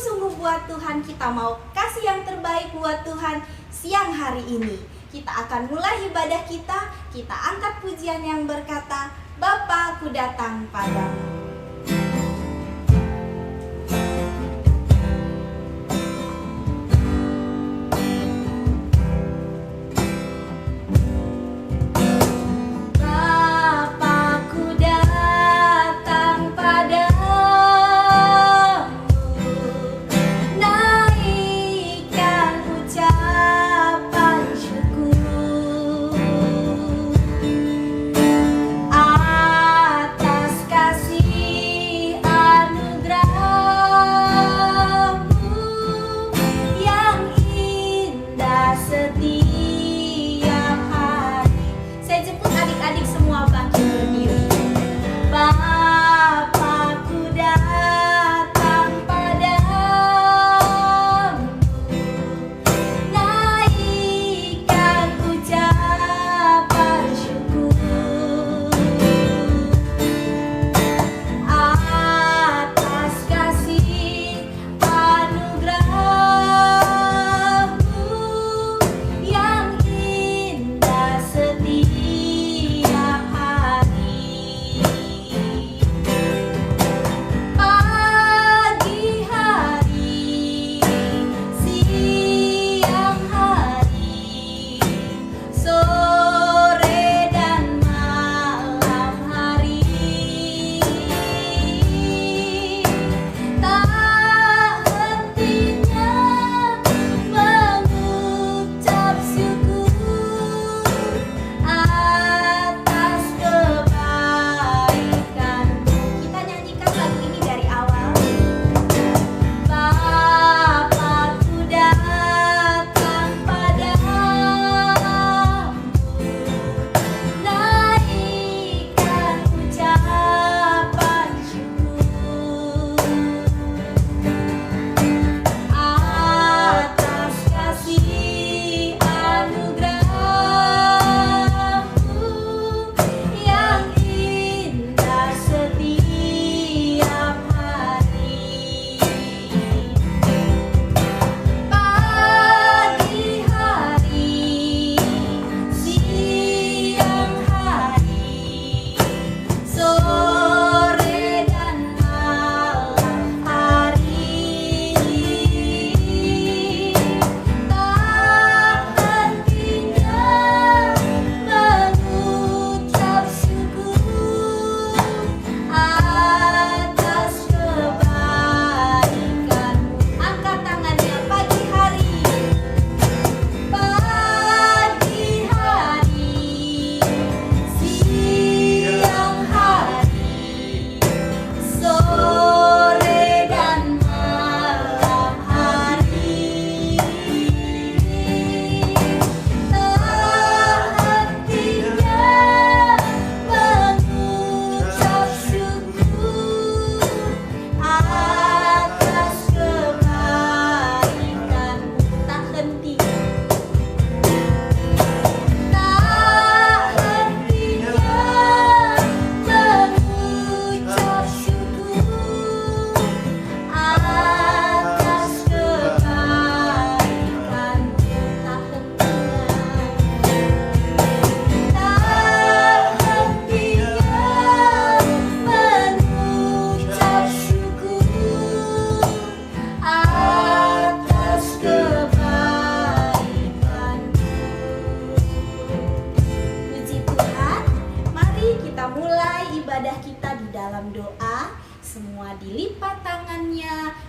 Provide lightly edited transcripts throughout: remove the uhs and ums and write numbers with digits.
sungguh-sungguh buat Tuhan, kita mau kasih yang terbaik buat Tuhan siang hari ini. Kita akan mulai ibadah kita angkat pujian yang berkata, Bapa, aku datang padamu.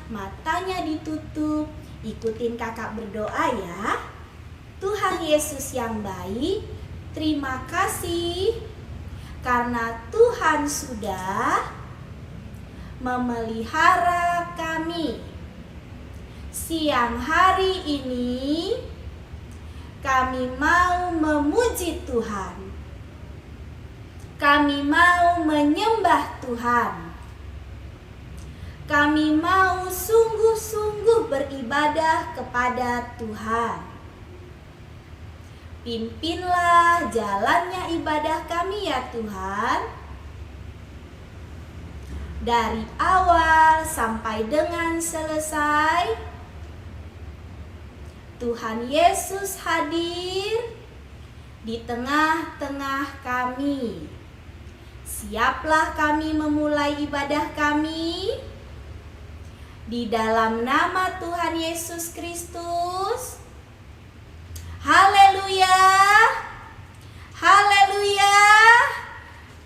Matanya ditutup, ikutin kakak berdoa ya. Tuhan Yesus yang baik, terima kasih karena Tuhan sudah memelihara kami. Siang hari ini kami mau memuji Tuhan. Kami mau menyembah Tuhan. Kami mau sungguh-sungguh beribadah kepada Tuhan. Pimpinlah jalannya ibadah kami ya Tuhan. dari awal sampai dengan selesai. Tuhan Yesus hadir di tengah-tengah kami. Siaplah kami memulai ibadah kami di dalam nama Tuhan Yesus Kristus. Haleluya. Haleluya.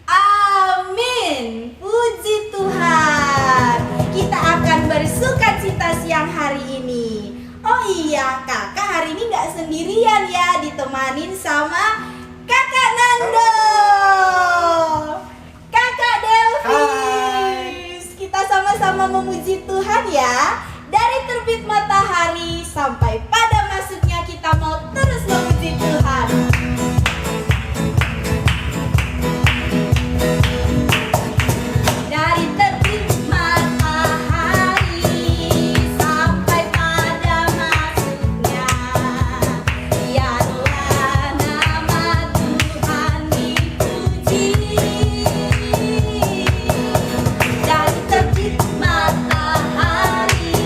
Amin. Puji Tuhan. Kita akan bersukacita siang hari ini. Oh iya, kakak hari ini gak sendirian ya, ditemanin sama kakak Nando, kakak Delvis. Kita sama-sama memuji Tuhan ya. Dari terbit matahari sampai pada masuknya kita mau terus memuji Tuhan. Dari terbit matahari sampai pada masuknya, biarlah nama Tuhan dipuji. Dari terbit matahari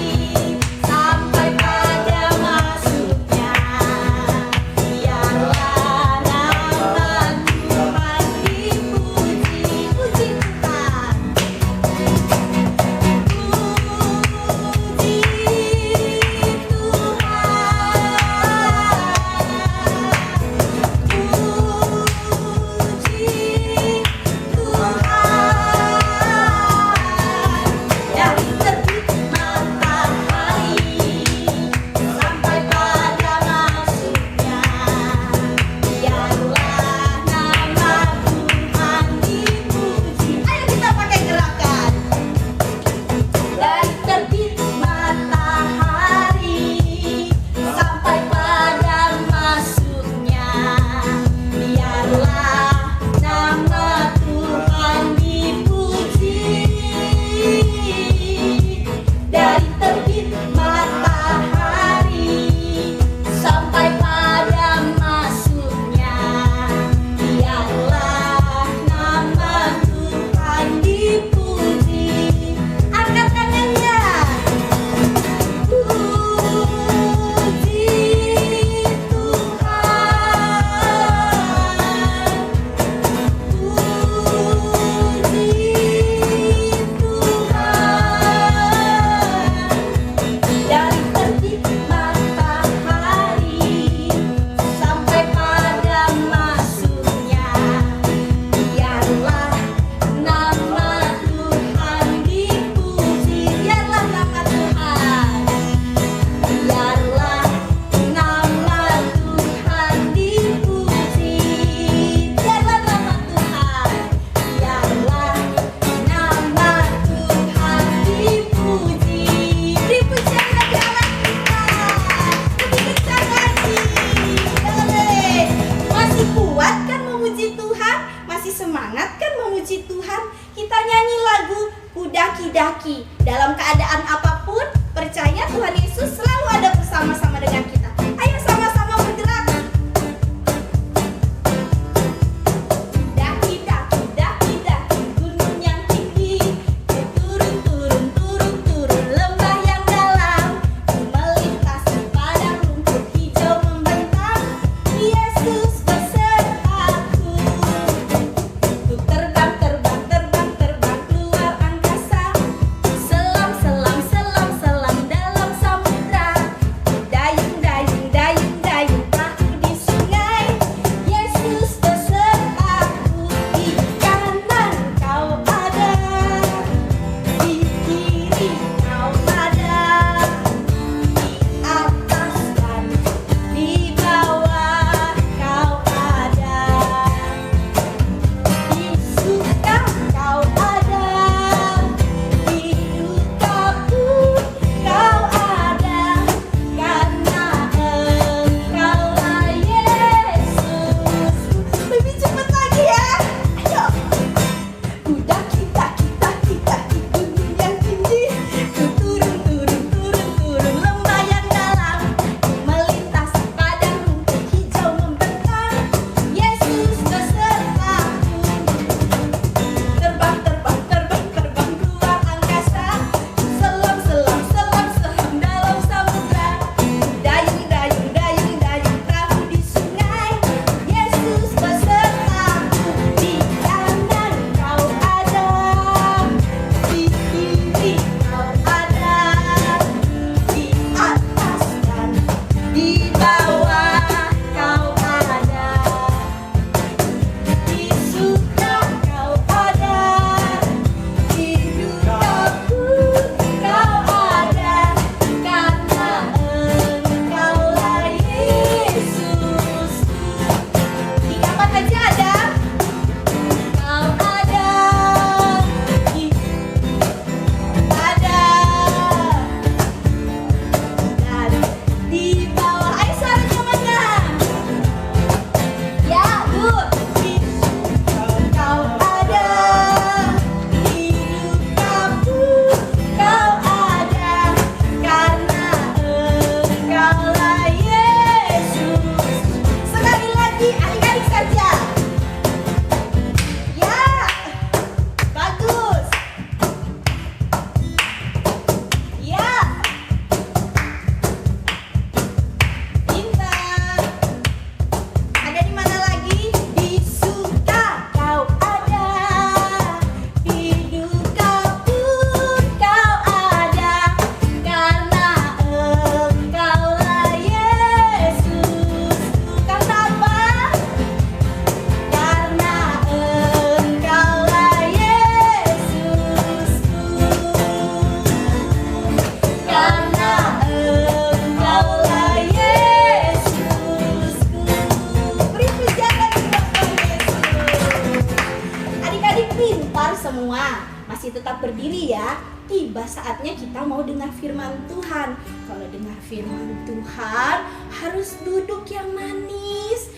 saatnya kita mau dengar firman Tuhan. Kalau dengar firman Tuhan harus duduk yang manis.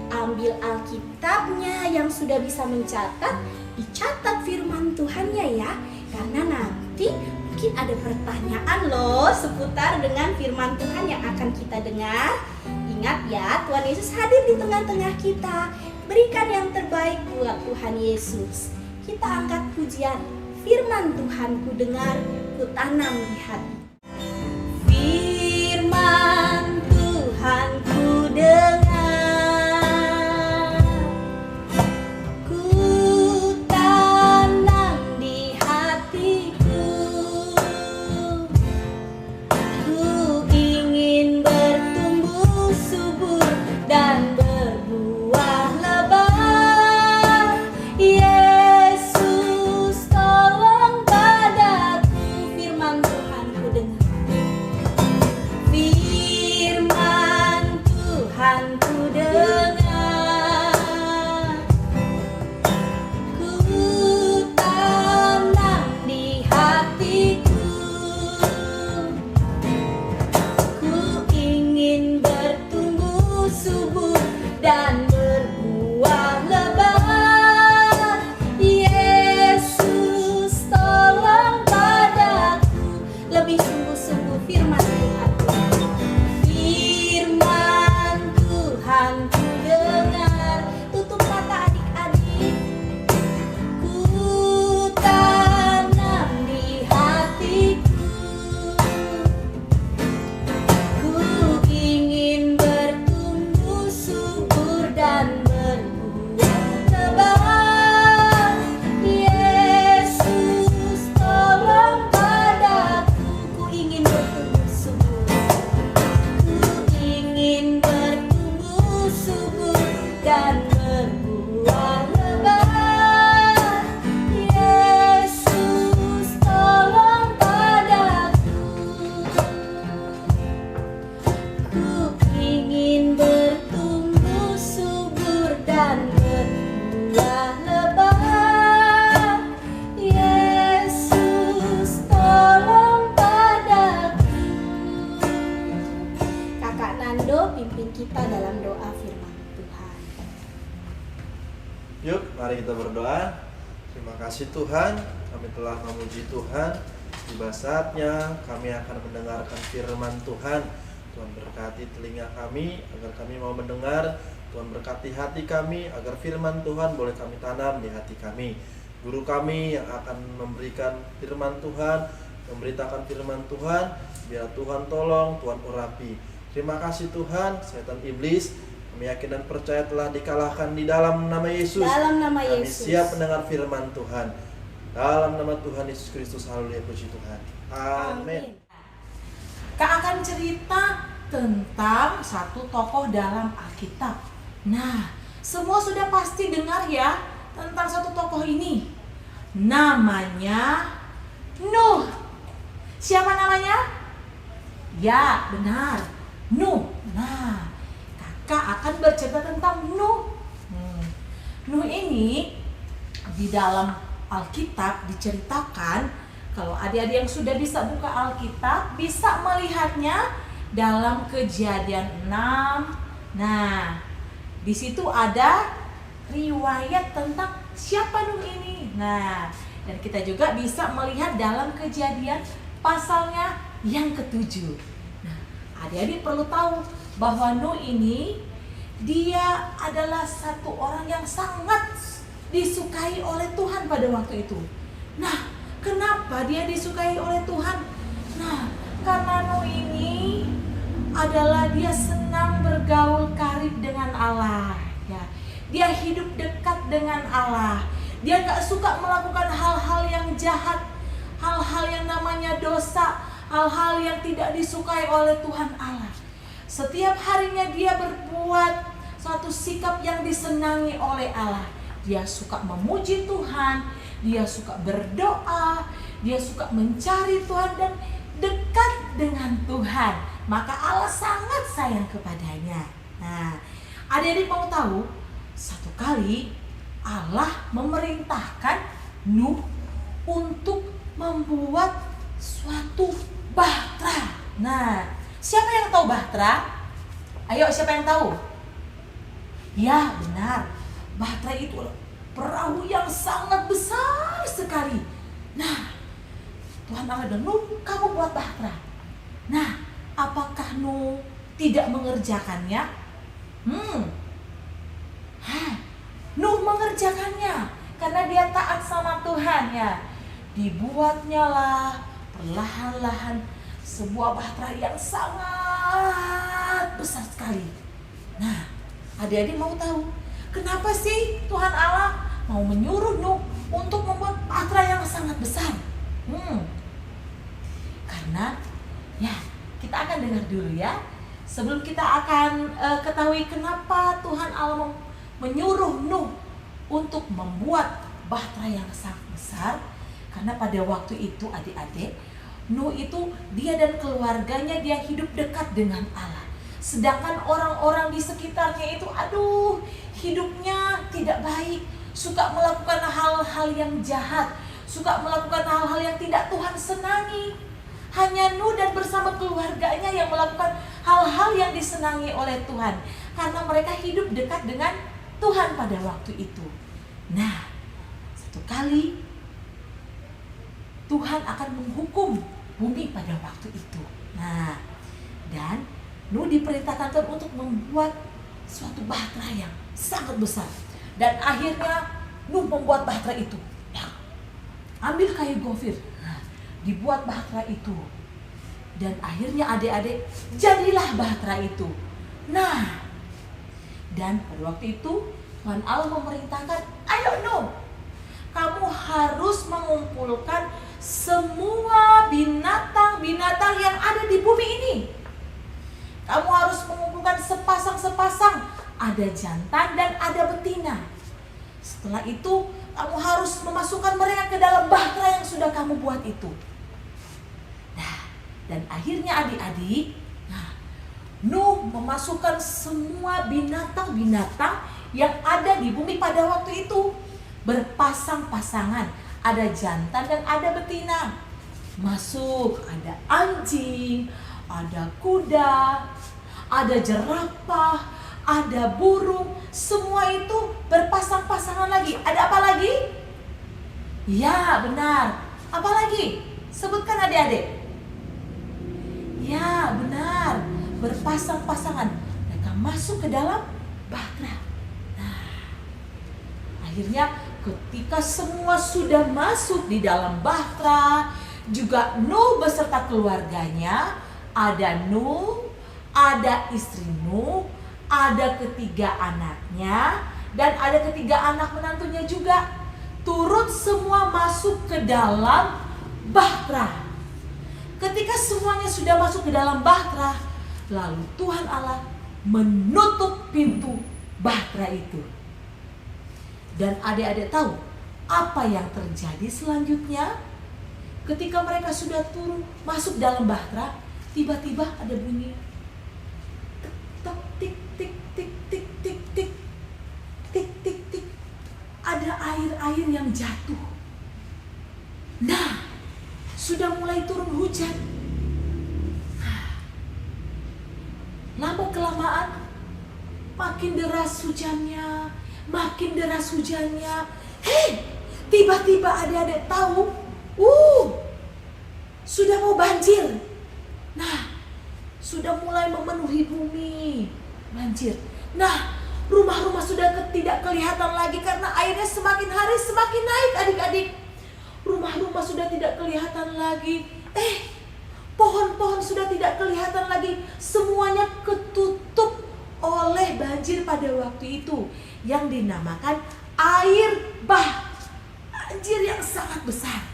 Ambil Alkitabnya yang sudah bisa mencatat, dicatat firman Tuhannya ya. Karena nanti mungkin ada pertanyaan loh seputar dengan firman Tuhan yang akan kita dengar. Ingat ya, Tuhan Yesus hadir di tengah-tengah kita. Berikan yang terbaik buat Tuhan Yesus. Kita angkat pujian, firman Tuhan ku dengar, ku tanam di hati. Firman Tuhan ku dengar, ku tanam di hatiku. Ku ingin bertumbuh subur dan berbuah lebat. Yesus tolong padaku, firman Tuhan ku dengar. Firman Tuhan ku dengar, ku tanam di hatiku. Ku ingin bertumbuh subur dan berbuah lebat. Yesus tolong padaku, lebih sungguh-sungguh firman Tuhan. Firman Tuhan ku dengar. Tutup mata adik-adik. Ku tanam di hatiku. Ku ingin bertumbuh subur dan berbuah lebat. Yesus tolong padaku. Ku ingin bertumbuh subur. Ku ingin bertumbuh subur dan berbuah lebat. Yesus tolong padaku. Ku ingin bertumbuh subur dan berbuah lebat. Yesus tolong padaku. Kakak Nando pimpin kita dalam doa firman Tuhan. Yuk, mari kita berdoa. Terima kasih Tuhan, kami telah memuji Tuhan. Tiba saatnya kami akan mendengarkan firman Tuhan. Tuhan berkati telinga kami agar kami mau mendengar. Tuhan berkati hati kami agar firman Tuhan boleh kami tanam di hati kami. Guru kami yang akan memberikan firman Tuhan, memberitakan firman Tuhan, biar Tuhan tolong, Tuhan urapi. Terima kasih Tuhan, setan iblis kami yakin dan percaya telah dikalahkan di dalam nama Yesus. Dalam nama Kami Yesus. siap mendengar firman Tuhan. Dalam nama Tuhan Yesus Kristus, haleluya, puji Tuhan. Amin. Kak akan cerita tentang satu tokoh dalam Alkitab. Nah, semua sudah pasti dengar ya tentang satu tokoh ini. Namanya Nuh. Siapa namanya? Ya, benar. Nuh. Nah, kakak akan bercerita tentang Nuh. Nuh ini di dalam Alkitab diceritakan. Kalau adik-adik yang sudah bisa buka Alkitab bisa melihatnya dalam Kejadian 6. Nah, di situ ada riwayat tentang siapa Nuh ini. Nah, dan kita juga bisa melihat dalam Kejadian pasalnya yang ke-7. Nah, adik-adik perlu tahu bahwa Nuh ini dia adalah satu orang yang sangat disukai oleh Tuhan pada waktu itu. Nah, kenapa dia disukai oleh Tuhan? Nah, karena Nuh ini adalah dia senang bergaul karib dengan Allah. Ya, dia hidup dekat dengan Allah. Dia gak suka melakukan hal-hal yang jahat, hal-hal yang namanya dosa, hal-hal yang tidak disukai oleh Tuhan Allah. Setiap harinya dia berbuat suatu sikap yang disenangi oleh Allah. Dia suka memuji Tuhan, dia suka berdoa, dia suka mencari Tuhan dan dekat dengan Tuhan. Maka Allah sangat sayang kepadanya. Nah, adik-adik mau tahu, satu kali Allah memerintahkan Nuh untuk membuat suatu bahtera. Nah, siapa yang tahu bahtera? Ayo, siapa yang tahu? Ya, benar. Bahtera itu perahu yang sangat besar sekali. Nah, Tuhan Allah bilang, Nuh, kamu buat bahtera. Nah, apakah Nuh tidak mengerjakannya? Nuh mengerjakannya karena dia taat sama Tuhan ya. Dibuatnya lah perlahan-lahan sebuah bahtera yang sangat besar sekali. Nah, adik-adik mau tahu kenapa sih Tuhan Allah mau menyuruh Nuh untuk membuat bahtera yang sangat besar? Karena ya, kita akan dengar dulu ya. Sebelum kita akan ketahui kenapa Tuhan Allah menyuruh Nuh untuk membuat bahtera yang sangat besar. Karena pada waktu itu adik-adik, Nuh itu dia dan keluarganya dia hidup dekat dengan Allah. Sedangkan orang-orang di sekitarnya itu hidupnya tidak baik, suka melakukan hal-hal yang jahat, suka melakukan hal-hal yang tidak Tuhan senangi. Hanya Nuh dan bersama keluarganya yang melakukan hal-hal yang disenangi oleh Tuhan, karena mereka hidup dekat dengan Tuhan pada waktu itu. Nah, satu kali Tuhan akan menghukum bumi pada waktu itu. Nah, dan Nuh diperintahkan Tuhan untuk membuat suatu bahtera yang sangat besar. Dan akhirnya Nuh membuat bahtera itu. Nah, ambil kayu gofir, dibuat bahtera itu. Dan akhirnya adik-adik jadilah bahtera itu. Nah, dan pada waktu itu Tuhan Allah memerintahkan, ayo Nuh, kamu harus mengumpulkan semua binatang-binatang yang ada di bumi ini. Kamu harus mengumpulkan sepasang-sepasang, ada jantan dan ada betina. Setelah itu kamu harus memasukkan mereka ke dalam bahtera yang sudah kamu buat itu. Nah, dan akhirnya adik-adik, Nuh memasukkan semua binatang-binatang yang ada di bumi pada waktu itu berpasang-pasangan, ada jantan dan ada betina. Masuk, ada anjing, ada kuda, ada jerapah, ada burung, semua itu berpasang-pasangan lagi. Ada apa lagi? Ya, benar. Apa lagi? Sebutkan adik-adik. Ya, benar. Berpasang-pasangan. Mereka masuk ke dalam bahtera. Nah, akhirnya ketika semua sudah masuk di dalam bahtera, juga Nuh beserta keluarganya, ada Nuh, ada istri Nuh, ada ketiga anaknya, dan ada ketiga anak menantunya juga, turut semua masuk ke dalam bahtera. Ketika semuanya sudah masuk ke dalam bahtera, lalu Tuhan Allah menutup pintu bahtera itu. Dan adik-adik tahu apa yang terjadi selanjutnya? Ketika mereka sudah turun masuk dalam bahtera, tiba-tiba ada bunyi tik tik tik tik tik tik tik tik tik. Ada air-air yang jatuh. Nah, sudah mulai turun hujan. Lama kelamaan makin deras hujannya, makin deras hujannya. Tiba-tiba adik-adik tahu, sudah mau banjir. Nah, sudah mulai memenuhi bumi, banjir. Nah, rumah-rumah sudah tidak kelihatan lagi karena airnya semakin hari semakin naik adik-adik. Rumah-rumah sudah tidak kelihatan lagi. Pohon-pohon sudah tidak kelihatan lagi. Semuanya ketutup oleh banjir pada waktu itu yang dinamakan air bah. Banjir yang sangat besar.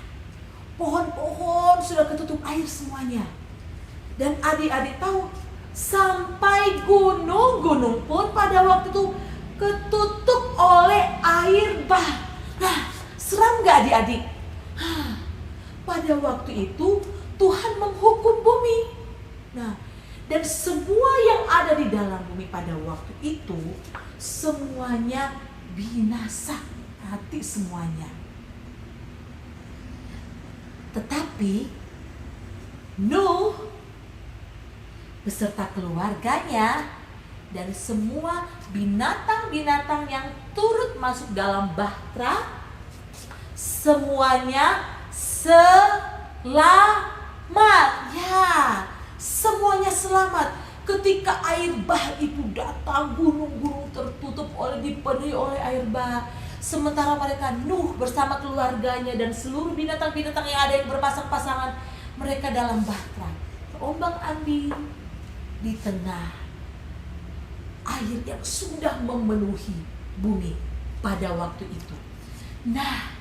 Pohon-pohon sudah ketutup air semuanya. Dan adik-adik tahu, sampai gunung-gunung pun pada waktu itu ketutup oleh air bah. Nah, seram gak adik-adik? Pada waktu itu Tuhan menghukum bumi. Nah, dan semua yang ada di dalam bumi pada waktu itu semuanya binasa, mati semuanya. Tetapi Nuh beserta keluarganya dan semua binatang-binatang yang turut masuk dalam bahtera semuanya selamat. Ya, semuanya selamat. Ketika air bah itu datang, gunung-gunung tertutup dipenuhi oleh air bah. Sementara mereka Nuh bersama keluarganya dan seluruh binatang-binatang yang ada yang berpasang-pasangan, mereka dalam bahtera terombang-ambing di tengah air yang sudah memenuhi bumi pada waktu itu. Nah,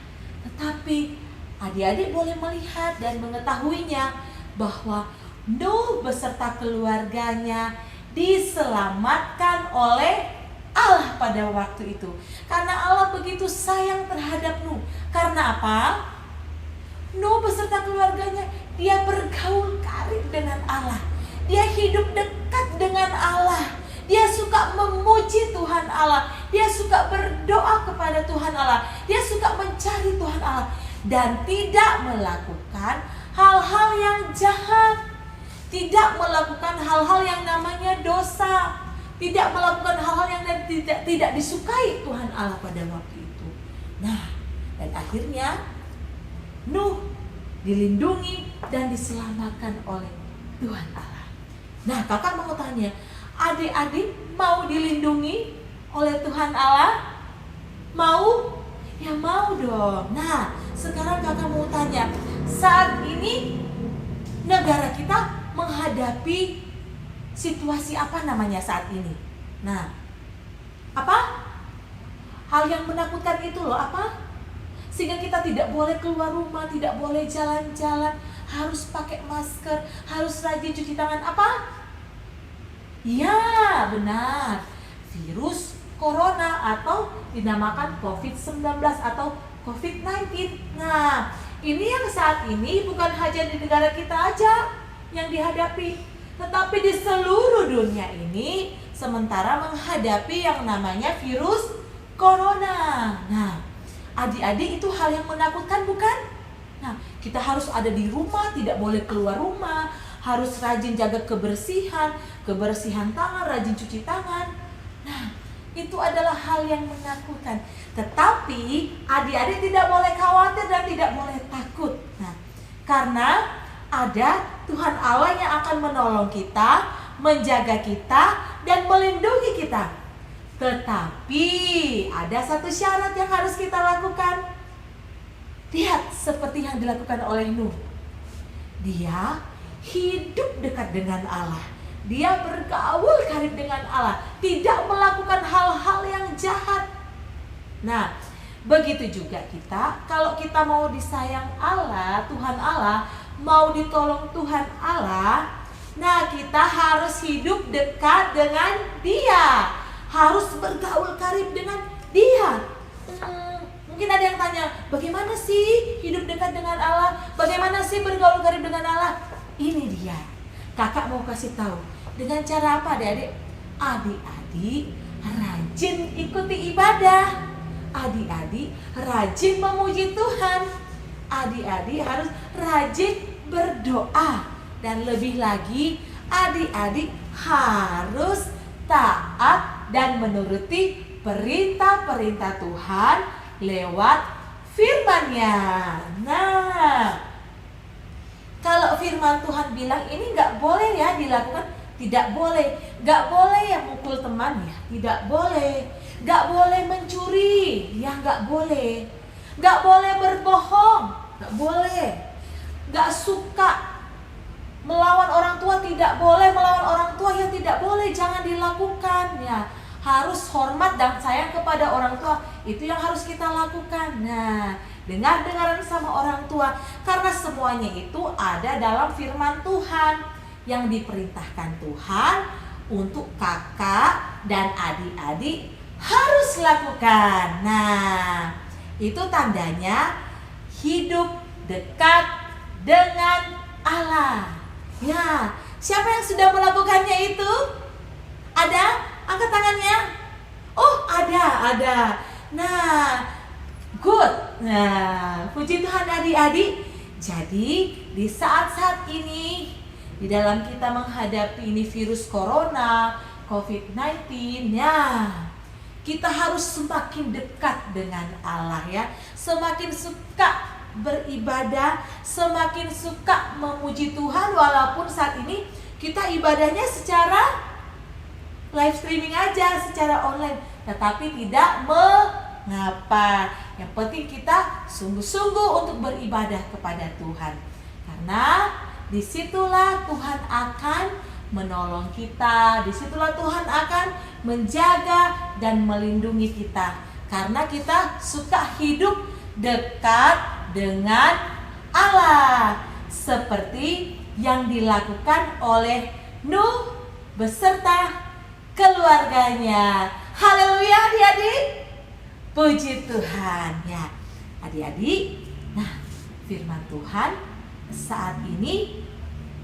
tetapi adik-adik boleh melihat dan mengetahuinya bahwa Nuh beserta keluarganya diselamatkan oleh Allah pada waktu itu. Karena Allah begitu sayang terhadap Nuh. Karena apa? Nuh beserta keluarganya, dia bergaul karib dengan Allah. Dia hidup dekat dengan Allah. Dia suka memuji Tuhan Allah. Dia suka berdoa kepada Tuhan Allah. Dia suka mencari Tuhan Allah. Dan tidak melakukan hal-hal yang jahat. Tidak melakukan hal-hal yang namanya dosa. Tidak melakukan hal-hal yang tidak disukai Tuhan Allah pada waktu itu. Nah, dan akhirnya Nuh dilindungi dan diselamatkan oleh Tuhan Allah. Nah, kakak mau tanya, adik-adik mau dilindungi oleh Tuhan Allah? Mau? Ya mau dong. Nah, sekarang kakak mau tanya, saat ini negara kita menghadapi situasi apa namanya saat ini? Nah, apa? Hal yang menakutkan itu loh, apa? Sehingga kita tidak boleh keluar rumah, tidak boleh jalan-jalan, harus pakai masker, harus rajin cuci tangan. Apa? Ya, benar. Virus corona atau dinamakan COVID-19 atau COVID-19. Nah, ini yang saat ini bukan hanya di negara kita aja yang dihadapi, tetapi di seluruh dunia ini sementara menghadapi yang namanya virus corona. Nah, adik-adik, itu hal yang menakutkan bukan? Nah, kita harus ada di rumah, tidak boleh keluar rumah, harus rajin jaga kebersihan tangan, rajin cuci tangan. Nah, itu adalah hal yang menakutkan. Tetapi adik-adik tidak boleh khawatir dan tidak boleh takut. Nah, karena ada Tuhan Allah yang akan menolong kita, menjaga kita, dan melindungi kita. Tetapi ada satu syarat yang harus kita lakukan. Lihat seperti yang dilakukan oleh Nuh. Dia hidup dekat dengan Allah. Dia bergaul karib dengan Allah, tidak melakukan hal-hal yang jahat. Nah, begitu juga kita, kalau kita mau disayang Allah, Tuhan Allah, mau ditolong Tuhan Allah, nah kita harus hidup dekat dengan Dia, harus bergaul karib dengan Dia. Mungkin ada yang tanya, bagaimana sih hidup dekat dengan Allah? Bagaimana sih bergaul karib dengan Allah? Ini dia, kakak mau kasih tahu. Dengan cara apa, adik-adik? Adik-adik rajin ikuti ibadah. Adik-adik rajin memuji Tuhan. Adik-adik harus rajin berdoa. Dan lebih lagi, adik-adik harus taat dan menuruti perintah-perintah Tuhan lewat firman-Nya. Nah, kalau firman Tuhan bilang ini nggak boleh ya dilakukan, tidak boleh. Nggak boleh ya mukul teman, ya tidak boleh. Nggak boleh mencuri, ya nggak boleh. Nggak boleh berbohong, nggak boleh. Nggak suka melawan orang tua, tidak boleh. Melawan orang tua, ya tidak boleh, jangan dilakukan ya. Harus hormat dan sayang kepada orang tua, itu yang harus kita lakukan. Nah, dengar-dengaran sama orang tua, karena semuanya itu ada dalam firman Tuhan yang diperintahkan Tuhan untuk kakak dan adik-adik harus lakukan. Nah, itu tandanya hidup dekat dengan Allah. Ya, siapa yang sudah melakukannya itu? Ada? Angkat tangannya. Oh, ada. Nah, good. Nah, puji Tuhan adik-adik. Jadi di saat-saat ini, di dalam kita menghadapi ini virus corona, COVID-19, ya kita harus semakin dekat dengan Allah ya. Semakin suka beribadah, semakin suka memuji Tuhan, walaupun saat ini kita ibadahnya secara live streaming aja, secara online. Tetapi tidak mengapa. Yang penting kita sungguh-sungguh untuk beribadah kepada Tuhan. Karena disitulah Tuhan akan menolong kita. Disitulah Tuhan akan menjaga dan melindungi kita. Karena kita suka hidup dekat dengan Allah. Seperti yang dilakukan oleh Nuh beserta keluarganya. Haleluya adik-adik. Puji Tuhan ya. Adik-adik, nah firman Tuhan saat ini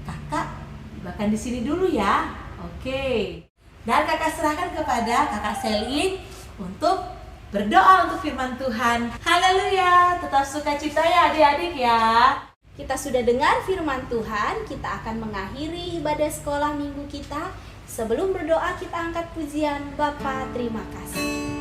kakak bahkan di sini dulu ya. Oke. Dan kakak serahkan kepada kakak Selin untuk berdoa untuk firman Tuhan. Haleluya. Tetap sukacita ya adik-adik ya. Kita sudah dengar firman Tuhan, kita akan mengakhiri ibadah sekolah minggu kita. Sebelum berdoa kita angkat pujian. Bapa, terima kasih.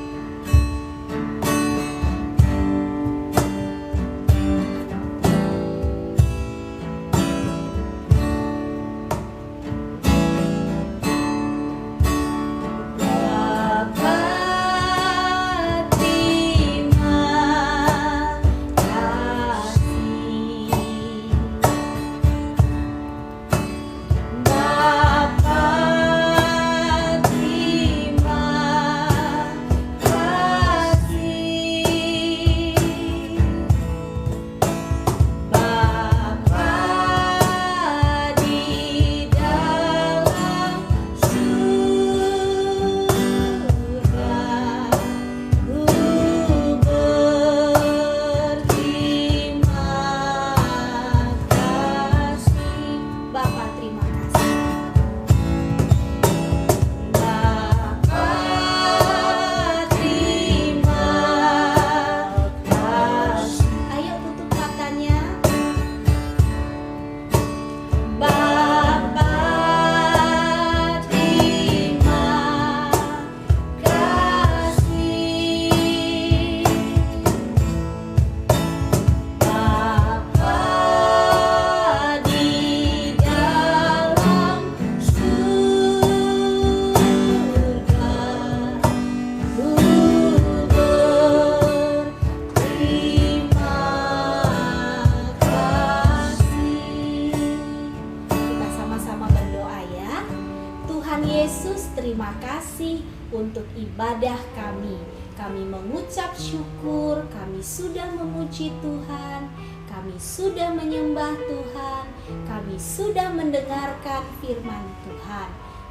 terima kasih untuk ibadah kami. Kami mengucap syukur, kami sudah memuji Tuhan, kami sudah menyembah Tuhan, kami sudah mendengarkan firman Tuhan.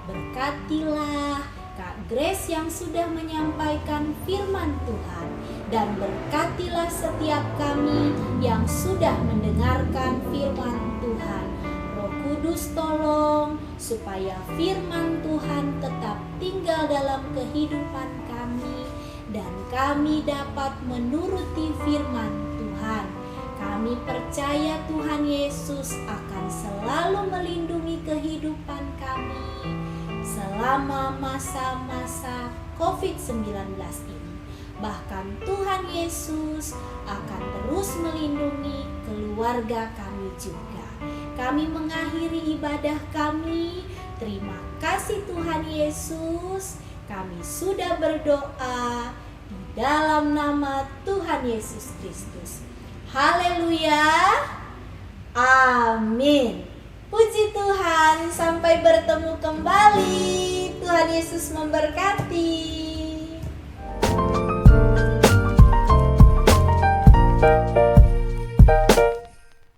Berkatilah Kak Grace yang sudah menyampaikan firman Tuhan, dan berkatilah setiap kami yang sudah mendengarkan firman Tuhan. Roh Kudus tolong supaya firman Tuhan tetap tinggal dalam kehidupan kami, dan kami dapat menuruti firman Tuhan. Kami percaya Tuhan Yesus akan selalu melindungi kehidupan kami selama masa-masa COVID-19 ini. Bahkan Tuhan Yesus akan terus melindungi keluarga kami juga. Kami mengakhiri ibadah kami. Terima kasih Tuhan Yesus. Kami sudah berdoa di dalam nama Tuhan Yesus Kristus. Haleluya. Amin. Puji Tuhan, sampai bertemu kembali. Tuhan Yesus memberkati.